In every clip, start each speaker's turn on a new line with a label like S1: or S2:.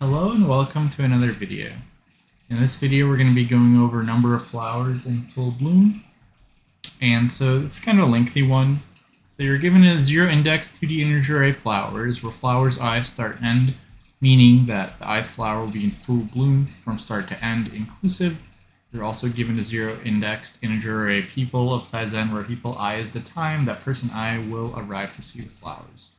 S1: Hello and welcome to another video. In this video we're going to be going over number of flowers in full bloom. And so it's kind of a lengthy one. So you're given a 0 index 2D integer array flowers where flowers I start and end, meaning that the ith flower will be in full bloom from start to end inclusive. You're also given a 0 indexed integer array people of size n where people I is the time that person I will arrive to see the flowers.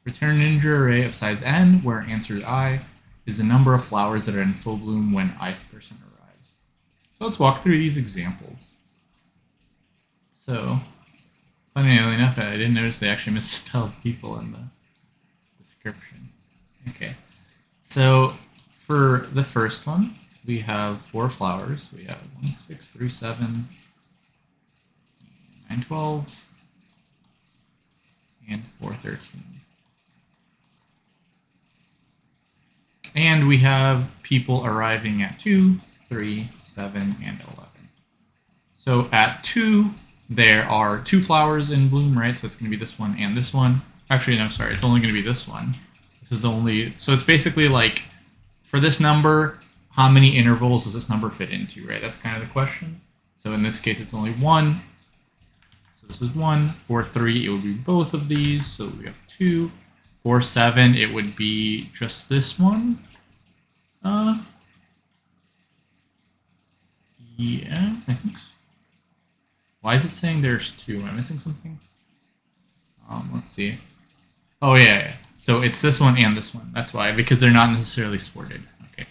S1: Return an integer array of size n where answer I is the number of flowers that are in full bloom when ith person arrives. So let's walk through these examples. So, funnily enough, I didn't notice they actually misspelled people in the description. Okay, so for the first one, we have 4 flowers. We have 1, 6, 3, 7, 9, 12, and 4, 13. And we have people arriving at 2, 3, 7, and 11. So at 2, there are 2 flowers in bloom, right? So it's going to be this one and this one. Actually, no, sorry, it's only going to be this one. This is the only, so it's basically like, for this number, how many intervals does this number fit into, right? That's kind of the question. So in this case, it's only 1. So this is 1. For 3, it would be both of these. So we have 2. For 7, it would be just this one. Yeah, I think so. Why is it saying there's 2? Am I missing something? Let's see. Oh, yeah. So it's this one and this one. That's why, because they're not necessarily sorted. Okay.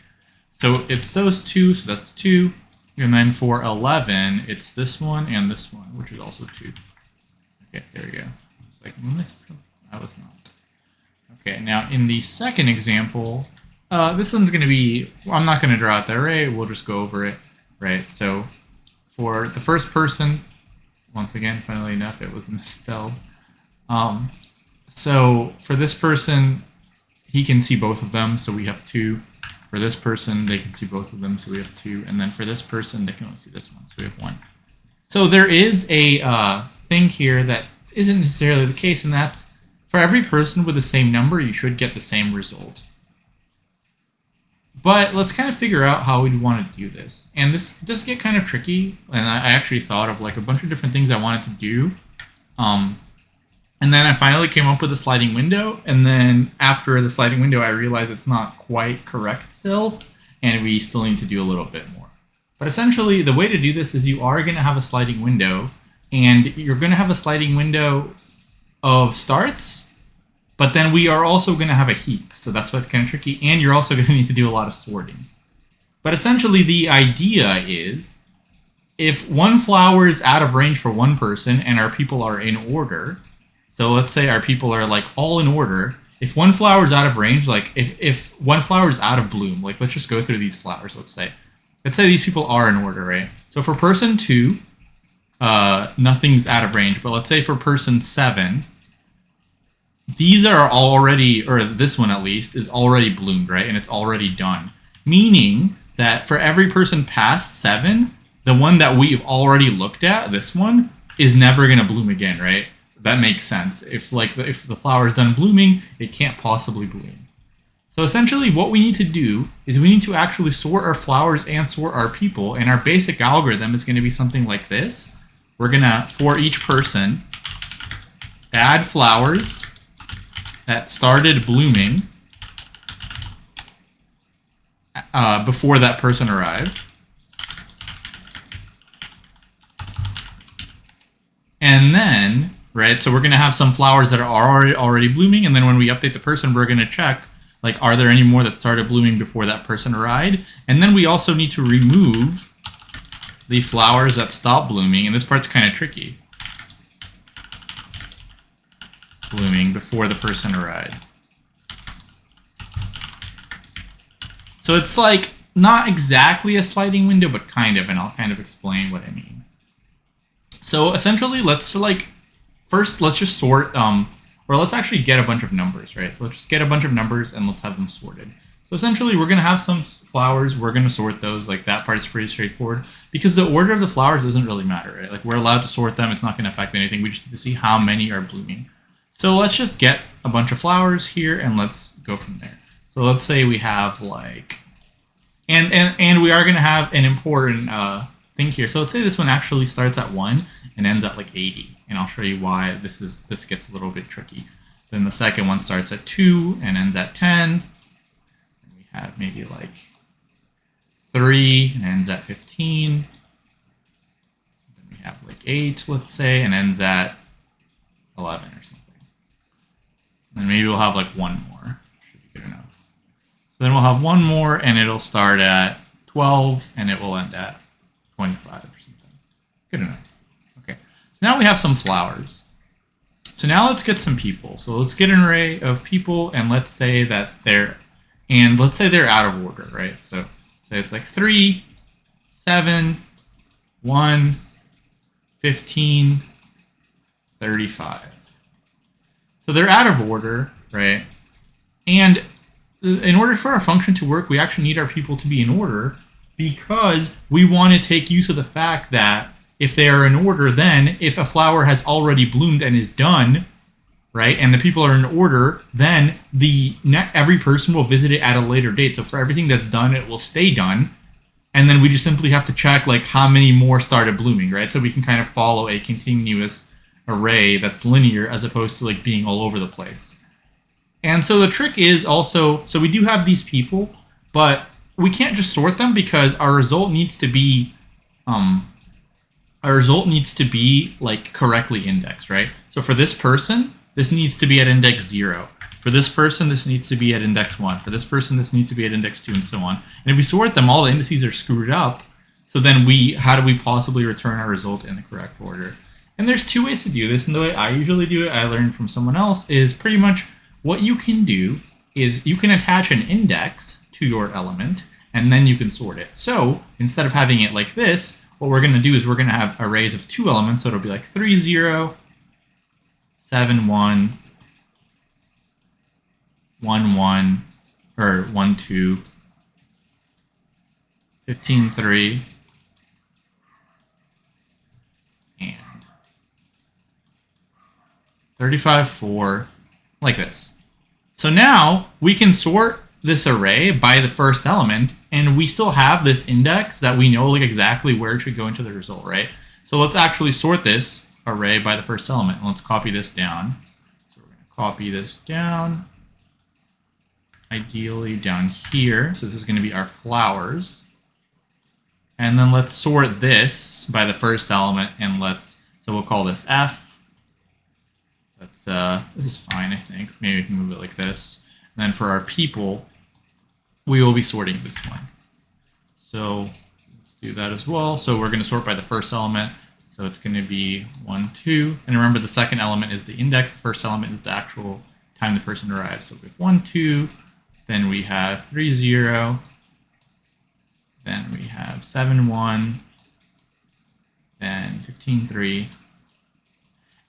S1: So it's those 2, so that's 2. And then for 11, it's this one and this one, which is also 2. Okay, there we go. It's like, am I missing something? I was not. Okay, now in the second example, this one's going to be, I'm not going to draw out the array, we'll just go over it, right? So for the first person, once again, funnily enough, it was misspelled. So for this person, he can see both of them, so we have 2. For this person, they can see both of them, so we have 2. And then for this person, they can only see this one, so we have 1. So there is a thing here that isn't necessarily the case, and that's for every person with the same number, you should get the same result. But let's kind of figure out how we'd want to do this. And this does get kind of tricky, and I actually thought of like a bunch of different things I wanted to do. And then I finally came up with a sliding window, and then after the sliding window, I realized it's not quite correct still, and we still need to do a little bit more. But essentially, the way to do this is you are going to have a sliding window, and you're going to have a sliding window of starts, but then we are also going to have a heap, so that's what's kind of tricky, and you're also going to need to do a lot of sorting. But essentially the idea is, if one flower is out of range for one person and our people are in order, so let's say our people are like all in order, if one flower is out of range, like if one flower is out of bloom, like let's just go through these flowers, let's say these people are in order, right? So for person 2, nothing's out of range, but let's say for person 7, these are already, or this one at least, is already bloomed, right? And it's already done. Meaning that for every person past 7, the one that we've already looked at, this one, is never going to bloom again, right? That makes sense. If the flower is done blooming, it can't possibly bloom. So essentially what we need to do is we need to actually sort our flowers and sort our people, and our basic algorithm is going to be something like this. We're going to, for each person, add flowers that started blooming before that person arrived. And then, right, so we're going to have some flowers that are already blooming, and then when we update the person, we're going to check, like, are there any more that started blooming before that person arrived? And then we also need to remove the flowers that stopped blooming, and this part's kind of tricky. Blooming before the person arrived. So it's like not exactly a sliding window, but kind of, and I'll kind of explain what I mean. So essentially, let's just sort, or let's actually get a bunch of numbers, right? So let's just get a bunch of numbers and let's have them sorted. So essentially, we're going to have some flowers, we're going to sort those, like that part's pretty straightforward, because the order of the flowers doesn't really matter, right? Like we're allowed to sort them, it's not going to affect anything, we just need to see how many are blooming. So let's just get a bunch of flowers here and let's go from there. So So let's say we have like, and we are going to have an important thing here. So let's say this one actually starts at 1 and ends at like 80. And I'll show you why this gets a little bit tricky. Then the second one starts at 2 and ends at 10. And we have maybe like 3 and ends at 15. Then we have like 8, let's say, and ends at 11 or something. And maybe we'll have like one more. Should be good enough. So then we'll have one more, and it'll start at 12, and it will end at 25 or something. Good enough. Okay. So now we have some flowers. So now let's get some people. So let's get an array of people, and let's say that they're out of order, right? So say it's like 3, 7, 1, 15, 35. So they're out of order, right? And in order for our function to work, we actually need our people to be in order, because we want to take use of the fact that if they are in order, then if a flower has already bloomed and is done, right, and the people are in order, then every person will visit it at a later date. So for everything that's done, it will stay done. And then we just simply have to check like how many more started blooming, right? So we can kind of follow a continuous array that's linear as opposed to like being all over the place. And so the trick is also, so we do have these people, but we can't just sort them because our result needs to be like correctly indexed, right? So for this person, this needs to be at index 0. For this person, this needs to be at index 1. For this person, this needs to be at index 2, and so on. And if we sort them, all the indices are screwed up. So then how do we possibly return our result in the correct order? And there's 2 ways to do this, and the way I usually do it, I learned from someone else, is pretty much what you can do is you can attach an index to your element, and then you can sort it. So instead of having it like this, what we're going to do is we're going to have arrays of 2 elements, so it'll be like 3, 0, 7, 1, 1, 1, or 1, 2, 15, 3, and 35, 4, like this. So now we can sort this array by the first element, and we still have this index that we know like exactly where it should go into the result, right? So let's actually sort this array by the first element. Let's copy this down. So we're going to copy this down, ideally down here. So this is going to be our flowers. And then let's sort this by the first element, and so we'll call this F. This is fine, I think. Maybe we can move it like this. And then for our people, we will be sorting this one. So let's do that as well. So we're going to sort by the first element. So it's going to be 1, 2. And remember, the second element is the index. The first element is the actual time the person arrives. So we have 1, 2. Then we have 3, 0. Then we have 7, 1. Then 15, 3.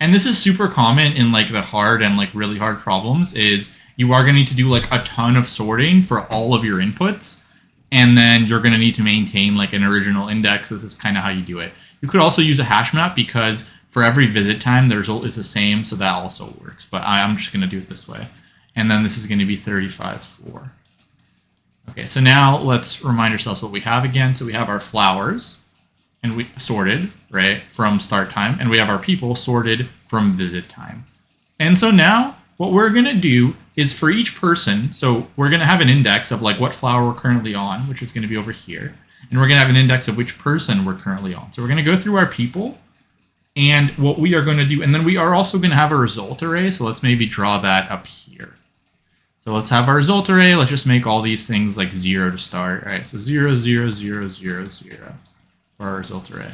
S1: And this is super common in like the hard and like really hard problems, is you are going to need to do like a ton of sorting for all of your inputs. And then you're going to need to maintain like an original index. This is kind of how you do it. You could also use a hash map, because for every visit time, the result is the same. So that also works. But I'm just going to do it this way. And then this is going to be 35, 4. Okay, so now let's remind ourselves what we have again. So we have our flowers, and we sorted, right, from start time, and we have our people sorted from visit time. And so now what we're going to do is for each person, so we're going to have an index of like what flower we're currently on, which is going to be over here, and we're going to have an index of which person we're currently on. So we're going to go through our people and what we are going to do, and then we are also going to have a result array. So let's maybe draw that up here. So let's have our result array. Let's just make all these things like 0 to start. All right, so 0, 0, 0, 0, 0. For our result array.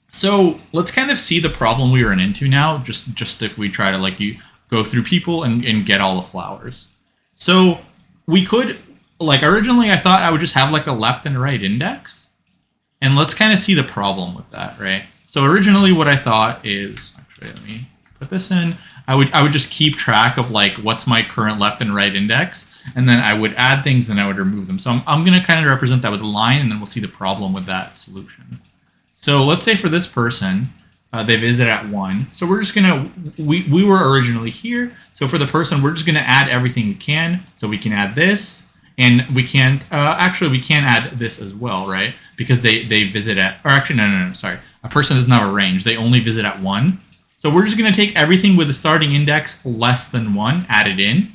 S1: So let's kind of see the problem we run into now, just if we try to like go through people and get all the flowers. So we could, like originally I thought I would just have like a left and a right index, and let's kind of see the problem with that, right? So originally what I thought is, actually let me put this in, I would just keep track of like what's my current left and right index, and then I would add things, then I would remove them. So I'm going to kind of represent that with a line, and then we'll see the problem with that solution. So let's say for this person, They visit at 1. So we're just gonna, we were originally here. So for the person, we're just gonna add everything we can. So we can add this, and we can't, actually we can add this as well, right? Because they visit at, or actually, no, sorry. A person doesn't have a range. They only visit at 1. So we're just gonna take everything with a starting index less than 1, add it in.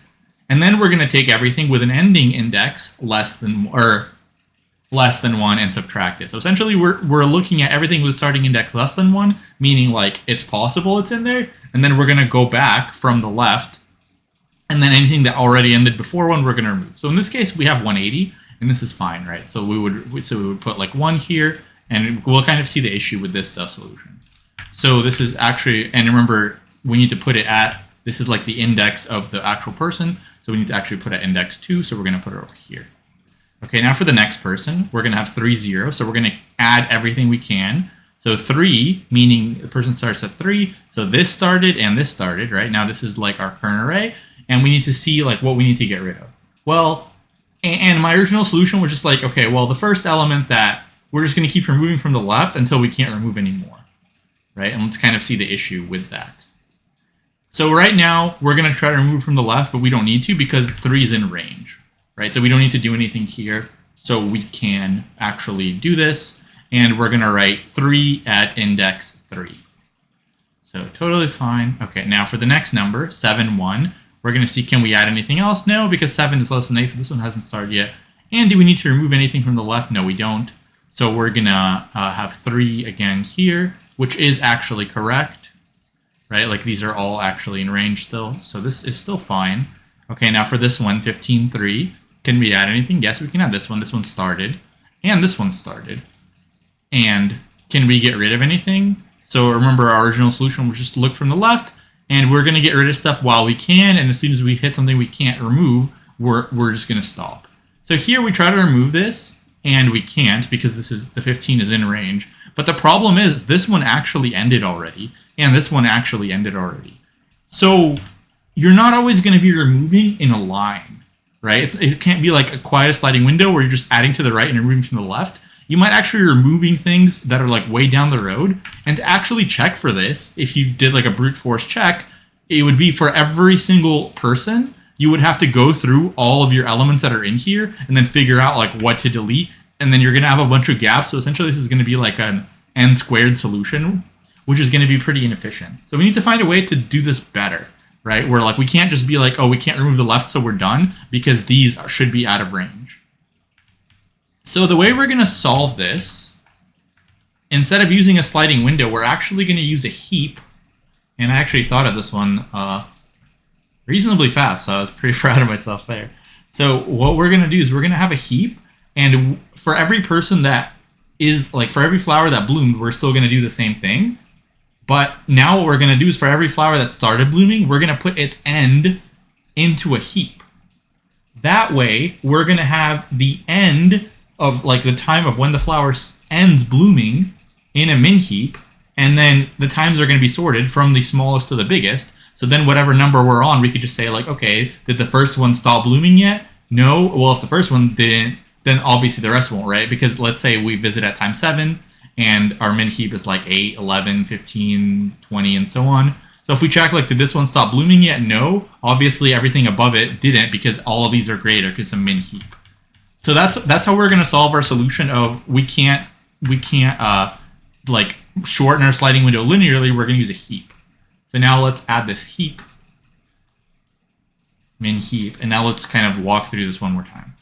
S1: And then we're gonna take everything with an ending index less than 1 and subtract it. So essentially we're looking at everything with starting index less than 1, meaning like it's possible it's in there, and then we're going to go back from the left, and then anything that already ended before 1 we're going to remove. So in this case we have 180, and this is fine, right? So we would put like 1 here, and we'll kind of see the issue with this solution. So this is actually, and remember we need to put it at, this is like the index of the actual person, so we need to actually put at index 2, so we're going to put it over here. Okay, now for the next person, we're going to have 3, 0. So we're going to add everything we can. So 3, meaning the person starts at 3. So this started and this started, right? Now this is like our current array. And we need to see like what we need to get rid of. Well, and my original solution was just like, okay, well, the first element that we're just going to keep removing from the left until we can't remove anymore, right? And let's kind of see the issue with that. So right now, we're going to try to remove from the left, but we don't need to because 3 is in range. Right, so we don't need to do anything here, so we can actually do this, and we're going to write 3 at index 3. So totally fine. Okay, now for the next number, 7, 1, we're going to see, can we add anything else? No, because 7 is less than 8, so this one hasn't started yet. And do we need to remove anything from the left? No, we don't. So we're going to have 3 again here, which is actually correct, right? Like these are all actually in range still, so this is still fine. Okay, now for this one, 15, 3. Can we add anything? Yes, we can add this one. This one started, and this one started. And can we get rid of anything? So remember, our original solution was just look from the left, and we're going to get rid of stuff while we can, and as soon as we hit something we can't remove, we're just going to stop. So here we try to remove this, and we can't because this is the 15 is in range. But the problem is this one actually ended already, and this one actually ended already. So you're not always going to be removing in a line. Right? It can't be like quite a sliding window where you're just adding to the right and removing from the left. You might actually be removing things that are like way down the road. And to actually check for this, if you did like a brute force check, it would be for every single person, you would have to go through all of your elements that are in here and then figure out like what to delete. And then you're going to have a bunch of gaps. So essentially this is going to be like an n squared solution, which is going to be pretty inefficient. So we need to find a way to do this better. Right? Where like we can't just be like, oh, we can't remove the left, so we're done, because these should be out of range. So the way we're going to solve this, instead of using a sliding window, we're actually going to use a heap. And I actually thought of this one reasonably fast, so I was pretty proud of myself there. So what we're going to do is we're going to have a heap, and for every person that is, like for every flower that bloomed, we're still going to do the same thing. But now what we're going to do is for every flower that started blooming, we're going to put its end into a heap. That way, we're going to have the end of like the time of when the flower ends blooming in a min heap, and then the times are going to be sorted from the smallest to the biggest. So then whatever number we're on, we could just say like, okay, did the first one stop blooming yet? No. Well, if the first one didn't, then obviously the rest won't, right? Because let's say we visit at time 7, and our min heap is like 8, 11, 15, 20, and so on. So if we check, like, did this one stop blooming yet? No. Obviously, everything above it didn't, because all of these are greater because it's a min heap. So that's how we're going to solve our solution of we can't like shorten our sliding window linearly. We're going to use a heap. So now let's add this heap, min heap, and now let's kind of walk through this one more time.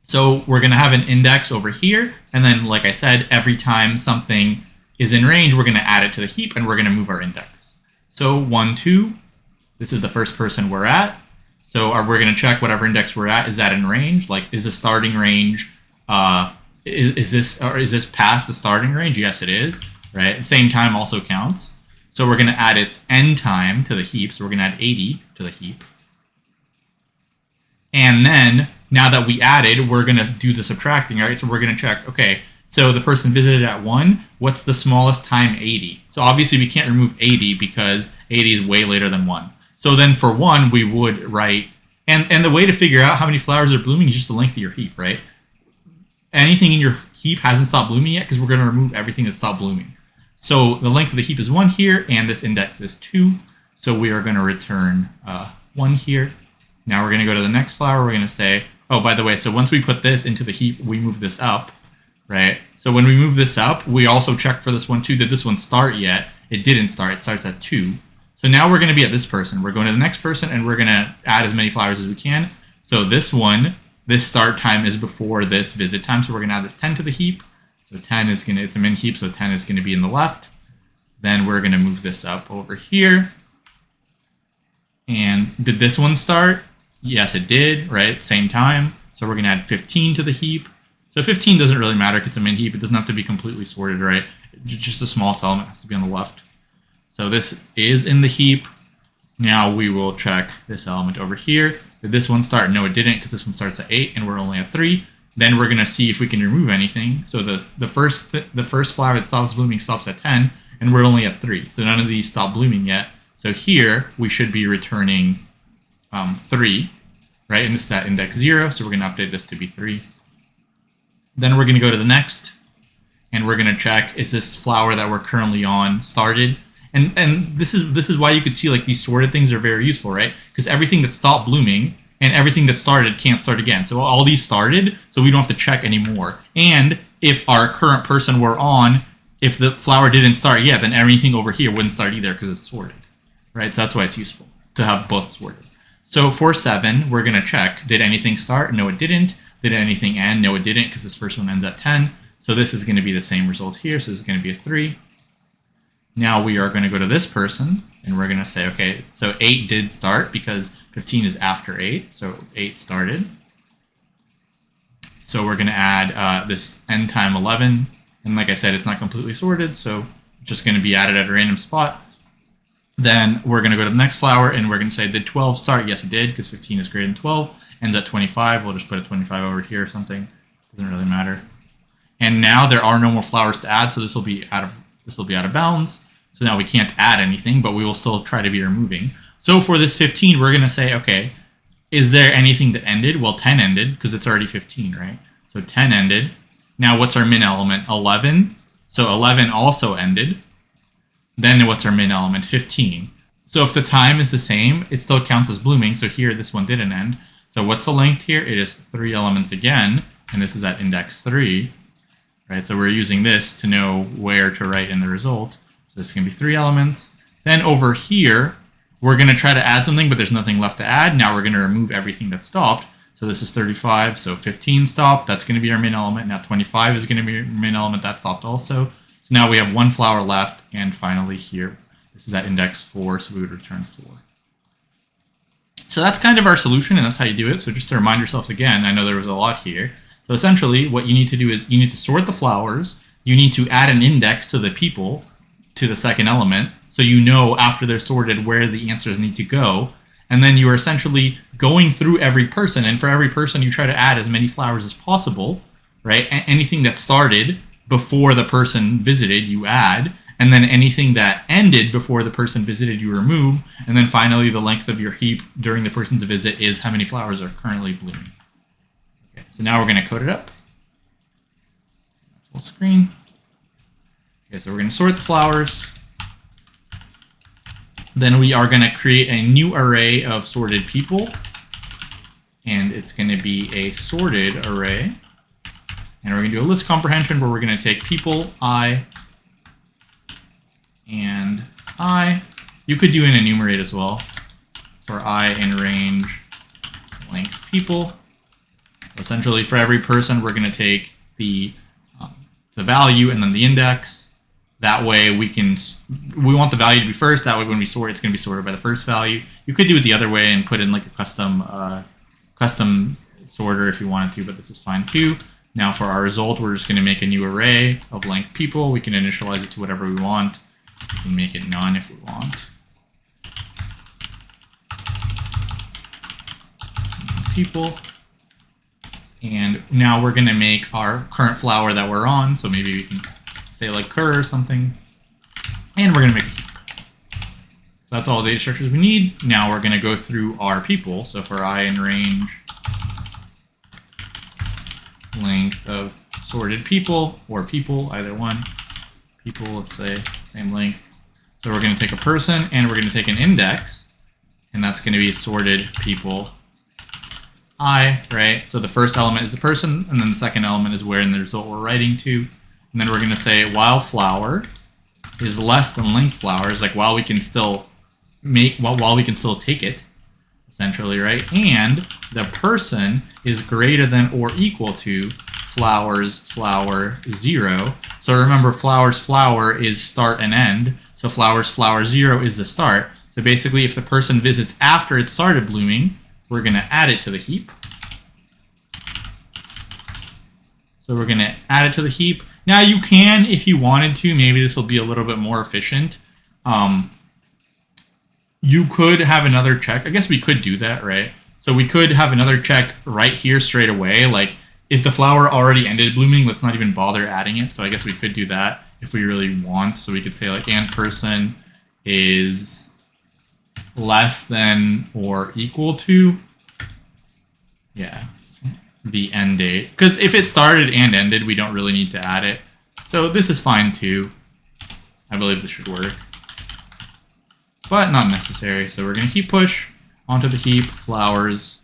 S1: So we're going to have an index over here, and then, like I said, every time something is in range, we're going to add it to the heap, and we're going to move our index. So 1, 2, this is the first person we're at. So we're going to check whatever index we're at. Is that in range? Like, is the starting range, is this past the starting range? Yes, it is, right? Same time also counts. So we're going to add its end time to the heap. So we're going to add 80 to the heap. And then, now that we added, we're going to do the subtracting, right? So we're going to check, okay, so the person visited at 1, what's the smallest time 80? So obviously we can't remove 80 because 80 is way later than 1. So then for 1, we would write, and the way to figure out how many flowers are blooming is just the length of your heap, right? Anything in your heap hasn't stopped blooming yet because we're going to remove everything that stopped blooming. So the length of the heap is 1 here, and this index is 2. So we are going to return 1 here. Now we're going to go to the next flower. We're going to say, oh, by the way, so once we put this into the heap, we move this up, right? So when we move this up, we also check for this one too. Did this one start yet? It didn't start. It starts at 2. So now we're going to be at this person. We're going to the next person, and we're going to add as many flowers as we can. So this one, this start time is before this visit time. So we're going to add this 10 to the heap. So 10 is going to, it's a min heap, so 10 is going to be in the left. Then we're going to move this up over here. And did this one start? Yes, it did, right? Same time. So we're going to add 15 to the heap. So 15 doesn't really matter because it's a min heap. It doesn't have to be completely sorted, right? Just a small element has to be on the left. So this is in the heap. Now we will check this element over here. Did this one start? No, it didn't, because this one starts at 8 and we're only at 3. Then we're going to see if we can remove anything. So the first flower that stops blooming stops at 10, and we're only at 3. So none of these stop blooming yet. So here we should be returning 3, right? And this is at index 0, so we're going to update this to be 3. Then we're going to go to the next, and we're going to check, is this flower that we're currently on started? And this is why you could see like these sorted things are very useful, right? Because everything that stopped blooming and everything that started can't start again. So all these started, so we don't have to check anymore. And if our current person were on, if the flower didn't start yet, then everything over here wouldn't start either because it's sorted, right? So that's why it's useful to have both sorted. So for 7, we're going to check, did anything start? No, it didn't. Did anything end? No, it didn't, because this first one ends at 10. So this is going to be the same result here. So this is going to be a 3. Now we are going to go to this person, and we're going to say, okay, so 8 did start because 15 is after 8. So 8 started. So we're going to add this end time 11. And like I said, it's not completely sorted, so it's just going to be added at a random spot. Then we're going to go to the next flower, and we're going to say, did 12 start? Yes, it did, because 15 is greater than 12. Ends at 25. We'll just put a 25 over here or something. Doesn't really matter. And now there are no more flowers to add, so this will be out of bounds. So now we can't add anything, but we will still try to be removing. So for this 15, we're going to say, okay, is there anything that ended? Well, 10 ended, because it's already 15, right? So 10 ended. Now what's our min element? 11. So 11 also ended. Then what's our min element? 15. So if the time is the same, it still counts as blooming. So here, this one didn't end. So what's the length here? It is 3 elements again, and this is at index 3, right? So we're using this to know where to write in the result. So this can be 3 elements. Then over here, we're going to try to add something, but there's nothing left to add. Now we're going to remove everything that stopped. So this is 35, so 15 stopped. That's going to be our min element. Now 25 is going to be our min element. That stopped also. So now we have 1 flower left, and finally here, this is at index 4, so we would return 4. So that's kind of our solution, and that's how you do it. So just to remind yourselves again, I know there was a lot here. So essentially, what you need to do is you need to sort the flowers. You need to add an index to the people, to the second element, so you know after they're sorted where the answers need to go. And then you are essentially going through every person, and for every person, you try to add as many flowers as possible, right? Anything that started before the person visited, you add, and then anything that ended before the person visited, you remove, and then finally the length of your heap during the person's visit is how many flowers are currently blooming. Okay, so now we're going to code it up. Full screen. Okay, so we're going to sort the flowers. Then we are going to create a new array of sorted people, and it's going to be a sorted array. And we're going to do a list comprehension where we're going to take people, I, and I. You could do an enumerate as well for I in range length people. Essentially, for every person, we're going to take the value and then the index. That way we want the value to be first. That way when we sort, it's going to be sorted by the first value. You could do it the other way and put in like a custom sorter if you wanted to, but this is fine too. Now for our result, we're just going to make a new array of length people. We can initialize it to whatever we want. We can make it none if we want. People. And now we're going to make our current flower that we're on. So maybe we can say like cur or something. And we're going to make a heap. So that's all the data structures we need. Now we're going to go through our people. So for I in range length of sorted people, or people, either one, people, let's say, same length. So we're going to take a person and we're going to take an index, and that's going to be sorted people I, right? So the first element is the person, and then the second element is where in the result we're writing to. And then we're going to say while flower is less than length flowers, like while we can still while we can still take it, essentially, right? And the person is greater than or equal to flowers flower 0. So remember, flowers flower is start and end. So flowers flower 0 is the start. So basically, if the person visits after it started blooming, we're going to add it to the heap. So we're going to add it to the heap. Now you can, if you wanted to, maybe this will be a little bit more efficient. You could have another check. I guess we could do that, right? So we could have another check right here straight away. Like if the flower already ended blooming, let's not even bother adding it. So I guess we could do that if we really want. So we could say like and person is less than or equal to, yeah, the end date. Because if it started and ended, we don't really need to add it. So this is fine too. I believe this should work, but not necessary. So we're going to heap push onto the heap flowers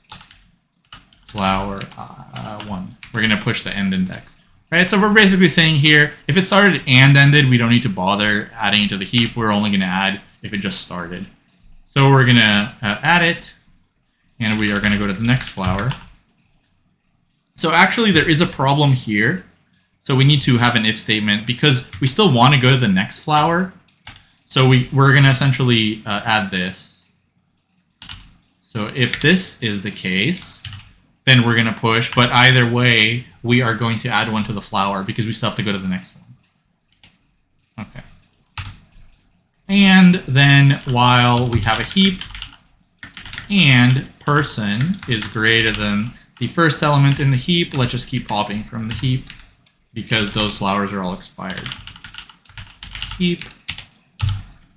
S1: flower 1. We're going to push the end index. Right, so we're basically saying here, if it started and ended, we don't need to bother adding it to the heap. We're only going to add if it just started. So we're going to add it, and we are going to go to the next flower. So actually, there is a problem here. So we need to have an if statement because we still want to go to the next flower. So we're going to essentially add this. So if this is the case, then we're going to push. But either way, we are going to add one to the flower because we still have to go to the next one. Okay. And then while we have a heap and person is greater than the first element in the heap, let's just keep popping from the heap because those flowers are all expired. Heap.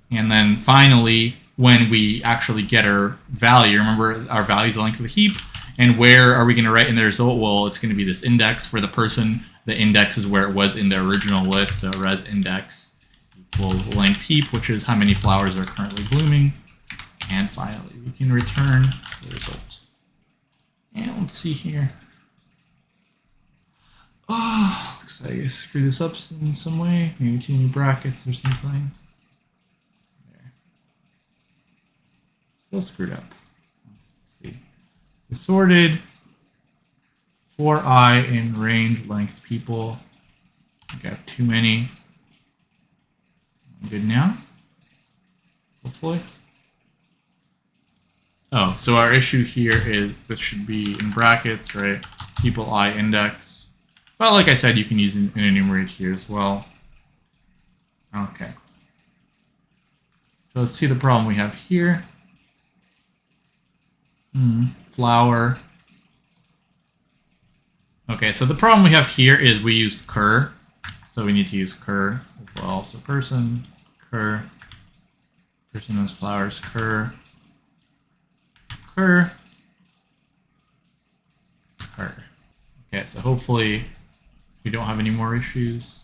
S1: And then finally, when we actually get our value, remember our value is the length of the heap, and where are we going to write in the result? Well, it's going to be this index for the person. The index is where it was in the original list, so res index equals length heap, which is how many flowers are currently blooming. And finally, we can return the result. And let's see here. Oh, looks like I screwed this up in some way. Maybe too many brackets or something. There. Still screwed up. Let's see. So sorted for I in range length people. I got too many. Good now, hopefully. Oh, so our issue here is this should be in brackets, right? People I index. But like I said, you can use an enumerate here as well. Okay. So let's see the problem we have here. Flower. Okay, so the problem we have here is we used cur. So we need to use cur as well. So person, cur. Person has flowers, cur. Cur. Cur. Okay, so hopefully we don't have any more issues.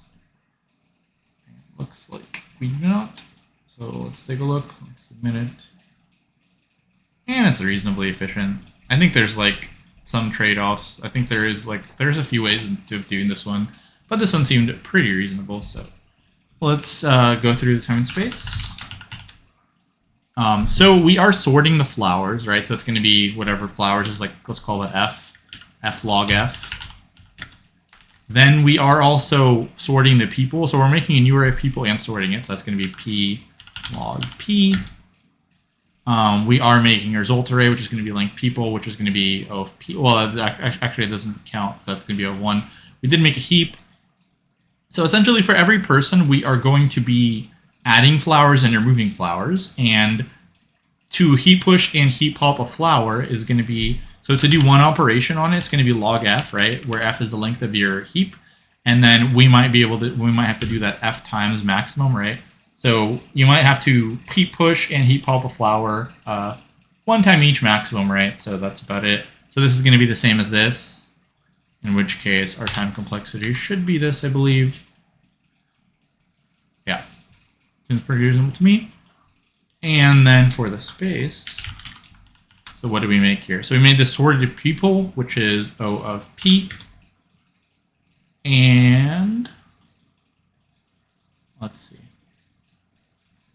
S1: It looks like we do not. So let's take a look. Let's submit it. And it's reasonably efficient. I think there's like some trade-offs. I think there's a few ways of doing this one, but this one seemed pretty reasonable. So let's go through the time and space. So we are sorting the flowers, right? So it's going to be whatever flowers is, like, let's call it f log f. Then we are also sorting the people. So we're making a new array of people and sorting it. So that's going to be p log p. We are making a result array, which is going to be length people, which is going to be O of p. Well, actually, it doesn't count, so that's going to be O of 1. We did make a heap. So essentially, for every person, we are going to be adding flowers and removing flowers. And to heap push and heap pop a flower is going to be, so to do one operation on it, it's going to be log f, right? Where f is the length of your heap. And then we might have to do that f times maximum, right? So you might have to heap push and heap pop a flower one time each maximum, right? So that's about it. So this is going to be the same as this, in which case our time complexity should be this, I believe. Seems pretty reasonable to me. And then for the space, so what did we make here? So we made the sorted people, which is O of P. And let's see.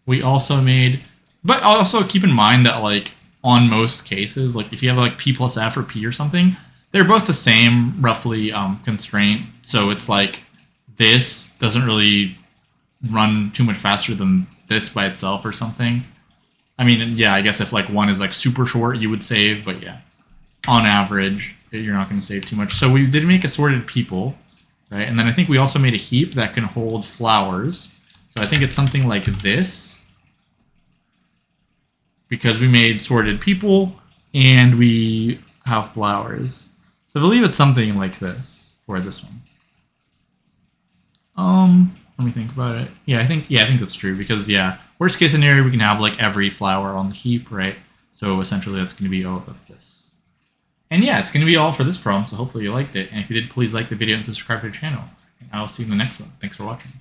S1: We also made, but also keep in mind that like on most cases, like if you have like P plus F or P or something, they're both the same roughly constraint. So it's like this doesn't really run too much faster than this by itself or something. I mean, yeah, I guess if like one is like super short, you would save, but yeah, on average, you're not going to save too much. So we did make a sorted people, right? And then I think we also made a heap that can hold flowers. So I think it's something like this, because we made sorted people and we have flowers. So I believe it's something like this for this one. Let me think about it. I think that's true, because yeah, worst case scenario, we can have like every flower on the heap, right? So essentially that's going to be O of this. And yeah, it's going to be all for this problem, so hopefully you liked it. And if you did, please like the video and subscribe to the channel. And I'll see you in the next one. Thanks for watching.